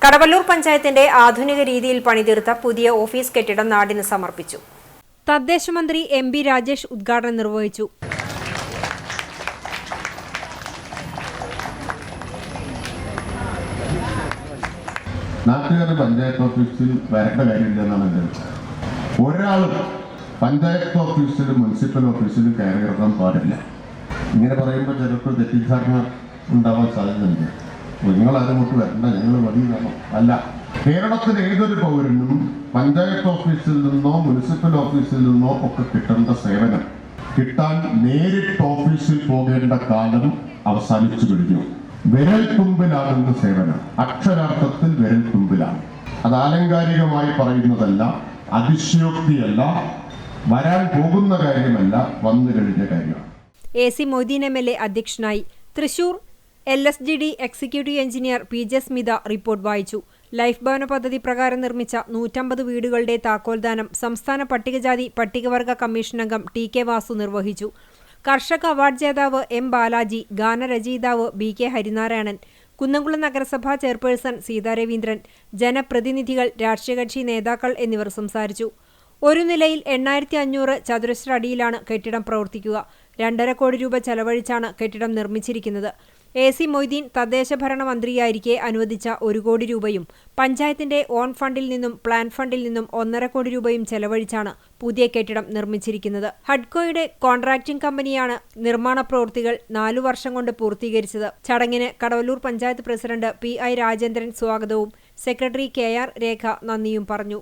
കടവല്ലൂർ പഞ്ചായത്തിന്റെ ആധുനിക രീതിയിൽ പണിതീർത്ത പുതിയ ഓഫീസ് കെട്ടിടം നാടിന് സമർപ്പിച്ചു. തദ്ദേശ മന്ത്രി എം ബി രാജേഷ് ഉദ്ഘാടനം നിർവഹിച്ചു. നാട്ടുകാർ പഞ്ചായത്ത് ഓഫീസിൽ വരേണ്ട കാര്യമില്ലെന്നാണ് എൻ്റെ അഭിപ്രായം. ഒരാളും പഞ്ചായത്ത് ഓഫീസിലും മുനിസിപ്പൽ ഓഫീസിലും കയറി ഇറങ്ങാൻ പാടില്ല. ഇങ്ങനെ പറയുമ്പോൾ ചിലപ്പോൾ തെറ്റിദ്ധാരണ ഉണ്ടാവാൻ സാധ്യതയുണ്ട്. നിങ്ങൾ അതിനോട്ട് വരണ്ട, ഞങ്ങൾ മതി വേണം. അല്ല, കേരളത്തിലെ ഏതൊരു പൗരനും പഞ്ചായത്ത് ഓഫീസിൽ നിന്നോ മുനിസിപ്പൽ ഓഫീസിൽ നിന്നോ ഒക്കെ കിട്ടേണ്ട സേവനം കിട്ടാൻ നേരിട്ട് ഓഫീസിൽ പോകേണ്ട കാലം അവസാനിച്ചു കഴിഞ്ഞു. വിരൽ തുമ്പിലാകുന്ന സേവനം അക്ഷരാർത്ഥത്തിൽ വിരൽ തുമ്പിലാണ്. അത് ആലങ്കാരികമായി പറയുന്നതല്ല, അതിശയോക്തിയല്ല, വരാൻ പോകുന്ന കാര്യമല്ല, വന്നു കഴിഞ്ഞ കാര്യമാണ്. AC മൊയ്തീൻ MLA അധ്യക്ഷനായി. Thrissur LSGD executive engineer PJ Smitha report വായിച്ചു. ലൈഫ് ഭവന പദ്ധതി പ്രകാരം നിർമ്മിച്ച 150 വീടുകളുടെ താക്കോൽദാനം സംസ്ഥാന പട്ടികജാതി പട്ടികവർഗ കമ്മീഷൻ അംഗം TK വാസു നിർവഹിച്ചു. കർഷക അവാർഡ് ജേതാവ് M ബാലാജി, ഗാനരചയിതാവ് BK ഹരിനാരായണൻ, കുന്നംകുളം നഗരസഭാ ചെയർപേഴ്സൺ സീതാ രവീന്ദ്രൻ, ജനപ്രതിനിധികൾ, രാഷ്ട്രീയകക്ഷി നേതാക്കൾ എന്നിവർ സംസാരിച്ചു. ഒരു നിലയിൽ 8500 ചതുരശ്ര അടിയിലാണ് കെട്ടിടം പ്രവർത്തിക്കുക. 2.5 കോടി രൂപ ചെലവഴിച്ചാണ് കെട്ടിടം നിർമ്മിച്ചിരിക്കുന്നത്. AC മൊയ്തീൻ തദ്ദേശ ഭരണ മന്ത്രിയായിരിക്കെ അനുവദിച്ച 1 കോടി രൂപയും പഞ്ചായത്തിന്റെ ഓൺ ഫണ്ടിൽ നിന്നും പ്ലാൻ ഫണ്ടിൽ നിന്നും 1.5 കോടി രൂപയും ചെലവഴിച്ചാണ് പുതിയ കെട്ടിടം നിർമ്മിച്ചിരിക്കുന്നത്. ഹഡ്കോയുടെ കോൺട്രാക്ടിംഗ് കമ്പനിയാണ് നിർമ്മാണ പ്രവൃത്തികൾ 4 വർഷം കൊണ്ട് പൂർത്തീകരിച്ചത്. ചടങ്ങിന് കടവല്ലൂർ പഞ്ചായത്ത് പ്രസിഡന്റ് PI രാജേന്ദ്രൻ സ്വാഗതവും സെക്രട്ടറി KR രേഖ നന്ദിയും പറഞ്ഞു.